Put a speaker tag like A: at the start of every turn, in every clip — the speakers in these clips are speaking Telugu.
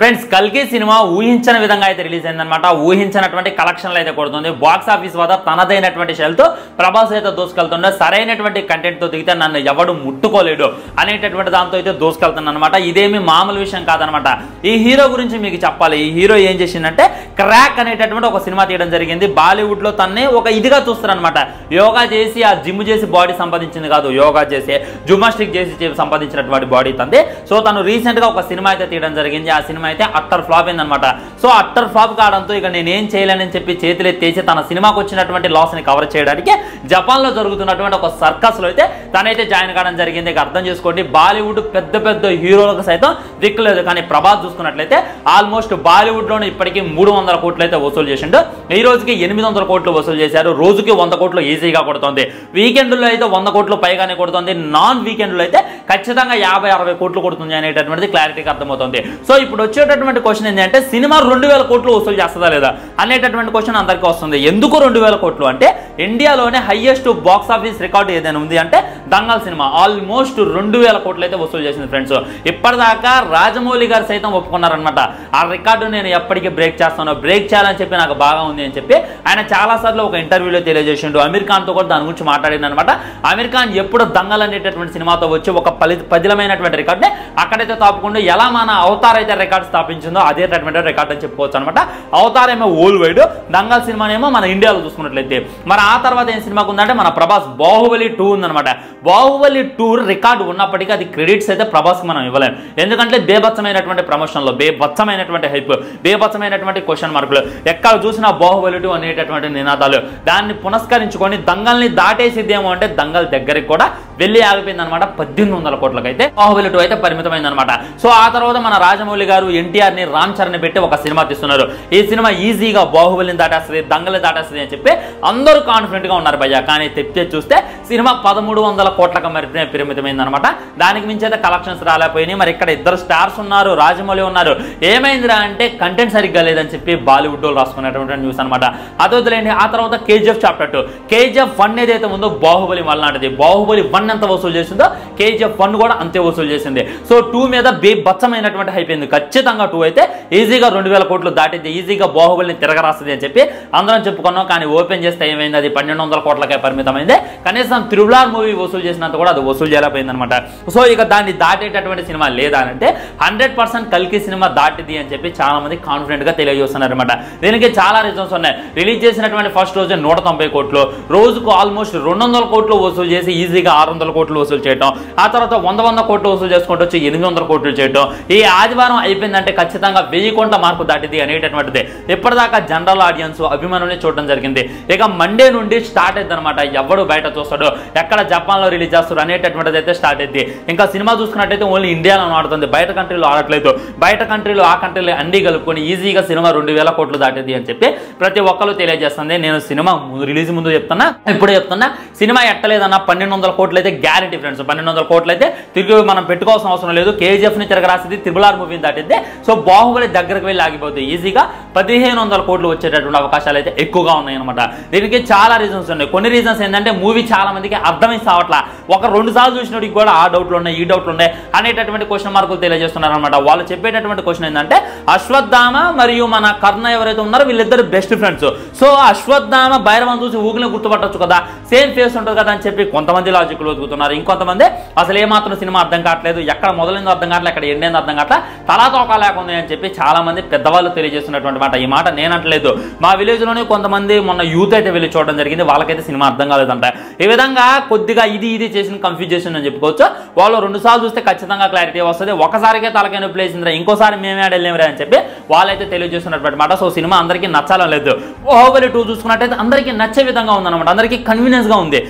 A: ఫ్రెండ్స్ కల్కి సినిమా ఊహించిన విధంగా అయితే రిలీజ్ అయిందన్నమాట. ఊహించినటువంటి కలెక్షన్లు అయితే కొడుతుంది. బాక్స్ ఆఫీస్ వద్ద తనదైనటువంటి షెల్తో ప్రభాస్ అయితే దూసుకెళ్తుండే. సరైనటువంటి కంటెంట్తో దిగితే నన్ను ఎవడు ముట్టుకోలేడు అనేటటువంటి దాంతో అయితే దూసుకెళ్తున్నాను అనమాట. ఇదేమి మామూలు విషయం కాదనమాట. ఈ హీరో గురించి మీకు చెప్పాలి. ఈ హీరో ఏం చేసిందంటే క్రాక్ అనేటటువంటి ఒక సినిమా తీయడం జరిగింది. బాలీవుడ్లో తన్నే ఒక ఇదిగా చూస్తారనమాట. యోగా చేసి ఆ జిమ్ చేసి బాడీ సంపాదించింది కాదు, యోగా చేసి జిమ్నాస్టిక్ చేసి సంపాదించినటువంటి బాడీ తంది. సో తను రీసెంట్గా ఒక సినిమా అయితే తీయడం జరిగింది. ఆ సినిమా అయితే అట్టర్ ఫ్లాప్ అయిందనమాట. సో అట్టర్ ఫ్లాప్ కావడంతో ఇక నేనేం చేయలేనని చెప్పి చేతులు ఎత్తేసి తన సినిమాకు వచ్చినటువంటి లాస్ ని కవర్ చేయడానికి జపాన్ లో జరుగుతున్నటువంటి ఒక సర్కస్ లో అయితే తనైతే జాయిన్ కావడం జరిగింది. ఇక అర్థం చేసుకోండి, బాలీవుడ్ పెద్ద పెద్ద హీరోలకు సైతం దిక్కులేదు. కానీ ప్రభాస్ చూసుకున్నట్లయితే ఆల్మోస్ట్ బాలీవుడ్ లోనే ఇప్పటికీ 300 కోట్లు అయితే వసూలు చేసిండు. ఈ రోజుకి 800 కోట్లు వసూలు చేశారు. రోజుకి 100 కోట్లు ఈజీగా కొడుతుంది. వీకెండ్లో అయితే 100 కోట్లు పైగానే కొడుతుంది. నాన్ వీకెండ్లో అయితే ఖచ్చితంగా 50-60 కోట్లు కొడుతుంది అనేటటువంటిది క్లారిటీగా అర్థమవుతుంది. సో ఇప్పుడు వచ్చేటటువంటి క్వశ్చన్ ఏంటంటే సినిమా 2000 కోట్లు వసూలు చేస్తుందా లేదా అనేటటువంటి క్వశ్చన్ అందరికీ వస్తుంది. ఎందుకు 2000 కోట్లు అంటే ఇండియాలోనే హైయెస్ట్ బాక్స్ ఆఫీస్ రికార్డు ఏదైనా ఉంది అంటే దంగల్ సినిమా ఆల్మోస్ట్ 2000 కోట్లు అయితే వసూలు చేసింది ఫ్రెండ్స్. ఇప్పటిదాకా రాజమౌళి గారు సైతం ఒప్పుకున్నారనమాట. ఆ రికార్డు నేను ఎప్పటికీ బ్రేక్ చేస్తాను, బ్రేక్ చేయాలని చెప్పి నాకు బాగా ఉంది అని చెప్పి ఆయన చాలా సార్లు ఒక ఇంటర్వ్యూలో తెలియజేసిండు. అమీర్ ఖాన్ తో కూడా దాని గురించి మాట్లాడింది అనమాట. అమీర్ ఖాన్ ఎప్పుడు దంగల్ అనేటటువంటి సినిమాతో వచ్చి ఒక పదిలమైనటువంటి రికార్డుని అక్కడైతే తాపుకుంటూ ఎలా మన అవతార్ అయితే రికార్డు స్థాపించిందో అదేటటువంటి రికార్డు అని చెప్పుకోవచ్చు అనమాట. అవతార్ ఏమో వరల్డ్ వైడ్, దంగల్ సినిమానేమో మన ఇండియాలో చూసుకున్నట్లయితే. మరి ఆ తర్వాత ఏం సినిమాకు ఉందంటే మన ప్రభాస్ బాహుబలి 2 ఉందనమాట. బాహుబలి 2 రికార్డు ఉన్నప్పటికీ అది క్రెడిట్స్ అయితే ప్రభాస్కి మనం ఇవ్వలేము. ఎందుకంటే బేభత్సమైనటువంటి ప్రమోషన్లో, బేభత్సమైనటువంటి హైప్, బేభత్సమైనటువంటి క్వశ్చన్ మార్కులు, ఎక్కడ చూసినా బాహుబలి 2 అనేటటువంటి నినాదాలు. దాన్ని పునస్కరించుకొని దంగల్ని దాటేసిద్దేమో అంటే దంగల్ దగ్గరికి కూడా వెళ్ళి ఆగిపోయింది అనమాట. 1800 కోట్లకైతే బాహుబలి 2 అయితే పరిమితమైంది అనమాట. సో ఆ తర్వాత మన రాజమౌళి గారు ఎన్టీఆర్ ని రామ్ చరణ్ పెట్టి ఒక సినిమా తీస్తున్నారు. ఈ సినిమా ఈజీగా బాహుబలిని దాటేస్తుంది, దంగల్ని దాటేస్తుంది అని చెప్పి అందరూ కాన్ఫిడెంట్ గా ఉన్నారు భయ్య. కానీ తెప్పే చూస్తే సినిమా 1300 కోట్లకు పరిమితమైంది అనమాట. దానికి మించి అయితే కలెక్షన్స్ రాలేకపోయినాయి. మరి ఇక్కడ ఇద్దరు స్టార్స్ ఉన్నారు, రాజమౌళి ఉన్నారు. ఏమైందిరా అంటే కంటెంట్ సరిగ్గా లేదని చెప్పి బాలీవుడ్ లో రాసుకునేటువంటి న్యూస్ అనమాట. అది వదిలేండి. ఆ తర్వాత KGF చాప్టర్ 2, KGF 1 ఏదైతే ఉందో బాహుబలి మళ్ళాంటిది. బాహుబలి 1 ఎంత వసూలు చేసిందో KGF 1 కూడా అంతే వసూలు చేసింది. సో 2 మీద బేభత్సమైనటువంటి అయిపోయింది. ఖచ్చితంగా 2 అయితే ఈజీగా 2000 కోట్లు దాటింది, ఈజీగా బాహుబలిని తిరగరాస్తుంది అని చెప్పి అందరం చెప్పుకున్నాం. కానీ ఓపెన్ చేస్తే ఏమైంది, అది 1200 కోట్లకే పరిమితమైంది. కనీసం త్రిబుల్ మూవీ వసూలు చేసినంత కూడా అది వసూలు చేయలేకపోయింది అనమాట. సో ఇక దాన్ని దాటేటటువంటి సినిమా లేదా అంటే 100% కల్కి సినిమా దాటిది అని చెప్పి చాలా మంది కాన్ఫిడెంట్ గా తెలియజేస్తున్నారు అనమాట. దీనికి చాలా రీజన్స్ ఉన్నాయి. రిలీజ్ చేసినటువంటి ఫస్ట్ రోజు 190 కోట్లు, రోజుకు ఆల్మోస్ట్ 200 కోట్లు వసూలు చేసి ఈజీగా 600 కోట్లు వసూలు చేయడం, ఆ తర్వాత 100 కోట్లు వసూలు చేసుకుంటూ వచ్చి 800 కోట్లు చేయడం. ఈ ఆదివారం అయిపోయిందంటే ఖచ్చితంగా 1000 కోట్ల మార్కు దాటిది అనేటటువంటిది ఇప్పటిదాకా జనరల్ ఆడియన్స్ అభిమానుల్ని చూడడం జరిగింది. ఇక మండే నుండి స్టార్ట్ అయింది అనమాట. ఎవడు బయట చూస్తాడు, ఎక్కడ జపాన్ లో రిలీజ్ చేస్తారు అనేటటువంటిది అయితే స్టార్ట్ అయింది. ఇంకా సినిమా చూసుకున్నట్టయితే ఓన్లీ ఇండియాలో ఆడుతుంది, బయట కంట్రీలో ఆడట్లేదు. బయట కంట్రీలో ఆ కంట్రీలో అన్ని కలుపుకొని ఈజీగా సినిమా 2000 కోట్లు దాటింది అని చెప్పి ప్రతి ఒక్కరు తెలియజేస్తుంది. నేను సినిమా రిలీజ్ ముందు చెప్తున్నా, ఇప్పుడు చెప్తున్నా, సినిమా ఎట్టలేదన్న 1200 కోట్లు అయితే గ్యారెంటీ ఫ్రెండ్స్. 1200 కోట్లు అయితే తిరిగి మనం పెట్టుకోవాల్సిన అవసరం లేదు. KGF ని తిరగరాసింది, త్రిబుల్ ఆర్ మూవీని దాటిద్ది. సో బాహుబలి దగ్గరకు వెళ్ళి ఆగిపోతుంది. ఈజీగా 1500 కోట్లు వచ్చేటటువంటి అవకాశాలు అయితే ఎక్కువగా ఉన్నాయి అనమాట. దీనికి చాలా రీజన్స్ ఉన్నాయి. కొన్ని రీజన్స్ ఏంటంటే మూవీ చాలా మందికి అర్థమై సావట్లా. ఒక 2 సార్లు చూసినోడికి కూడా ఆ డౌట్లు ఉన్నాయి, ఈ డౌట్లు ఉన్నాయి అనేటటువంటి క్వశ్చన్ మార్కులు తెలియజేస్తున్నారు అనమాట. వాళ్ళు చెప్పేటటువంటి క్వశ్చన్ ఏంటంటే అశ్వత్థామ మరియు మన కర్ణ ఎవరైతే ఉన్నారో వీళ్ళిద్దరు best friends. So Ashwatthama Bhairavam చూసి ఊగిని గుర్తుపట్టొచ్చు కదా, సేమ్ ఫేస్ ఉంటుంది కదా అని చెప్పి కొంతమంది లాజిక్లు వెతుకుతున్నారు. ఇంకొంతమంది అసలు ఏమాత్రం సినిమా అర్థం కావట్లేదు, ఎక్కడ మొదలైందో అర్థం కావట్లేదు, ఎక్కడ ఎండైందో అర్థం కావట్లేదు, తలా తోక లేకుండా అని చెప్పి చాలా మంది పెద్దవాళ్ళు తెలియజేస్తున్నటువంటి మాట. ఈ మాట నేనంటలేదు, మా విలేజ్ లోనే కొంతమంది మొన్న యూత్ అయితే వెళ్ళి చూడడం జరిగింది. వాళ్ళకైతే సినిమా అర్థం కాలేదంట. ఈ విధంగా కొద్దిగా ఇది చేసిన కన్ఫ్యూజన్ అని చెప్పుకోవచ్చు. వాళ్ళు 2 సార్లు చూస్తే ఖచ్చితంగా క్లారిటీ వస్తుంది. ఒకసారికే తలకాయ నొప్పి లేసిందిరా, ఇంకోసారి మేమే ఆడలేమరా అని చెప్పి వాళ్ళైతే తెలియజేస్తున్నటువంటి మాట. సో సినిమా అందరికీ నచ్చాలని లేదు. బాహుబలి 2 చూసుకున్నట్టయితే అందరికీ నచ్చే విధంగా ఉందన్నమాట. అందరికీ కన్వీనియన్స్ గా ఉంది.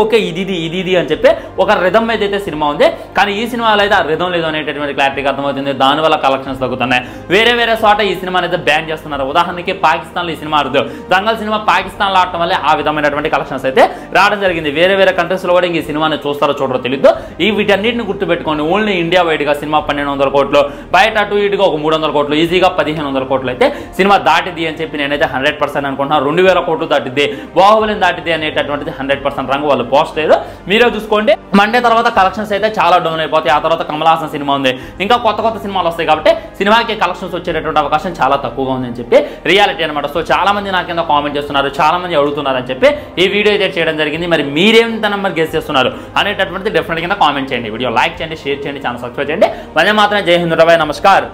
A: ఓకే ఇది అని చెప్పి ఒక రిథం అయితే సినిమా ఉంది. కానీ ఈ సినిమాలో అయితే ఆ రిథం లేదు అనేటటువంటి క్లారిటీగా అర్థమవుతుంది. దానివల్ల కలెక్షన్స్ తగ్గుతున్నాయి. వేరే చోట ఈ సినిమాని అయితే బ్యాన్ చేస్తున్నారు. ఉదాహరణకి పాకిస్తాన్లో ఈ సినిమా ఆడదు. దంగల్ సినిమా పాకిస్తాన్లో ఆడటం వల్ల ఆ విధమైనటువంటి కలెక్షన్స్ అయితే రావడం జరిగింది. వేరే కంట్రీస్ లో కూడా ఈ సినిమాని చూస్తారో చూడరో తెలియదు. ఈ వీటన్నిటిని గుర్తుపెట్టుకోండి. ఓన్లీ ఇండియా వైడ్ గా సినిమా 1200 కోట్లు, బయట అటు ఇటుగా ఒక 300 కోట్లు, ఈజీగా 1500 కోట్లు అయితే సినిమా దాటిది అని చెప్పి నేనైతే 100% అనుకుంటున్నాను. 2000 కోట్లు దాటిద్ది, బాహుబలిని దాటిద్ది అనేటటువంటిది 100% రంగు వాళ్ళు పోస్ట్ లేదు. మీరే చూసుకోండి మండే తర్వాత కలెక్షన్స్ అయితే చాలా డౌన్ అయిపోతాయి. ఆ తర్వాత కమల్ హాసన్ సినిమా ఉంది, ఇంకా కొత్త సినిమాలు వస్తాయి కాబట్టి సినిమాకి కలెక్షన్స్ వచ్చేటటువంటి అవకాశం చాలా తక్కువగా ఉందని చెప్పి రియాలిటీ అనమాట. సో చాలా మంది నా కింద కామెంట్ చేస్తున్నారు, చాలా మంది అడుగుతున్నారు అని చెప్పి ఈ వీడియో అయితే చేయడం జరిగింది. మరి మీరేంత నెంబర్ గెస్ చేస్తున్నారు అనేటటువంటిది డెఫినెట్ గా కామెంట్ చేయండి, వీడియో లైక్ చేయండి, షేర్ చేయండి, ఛానల్ సబ్స్క్రైబ్ చేయండి. వందే మాత్రమే. జై హింద్, నమస్కార్.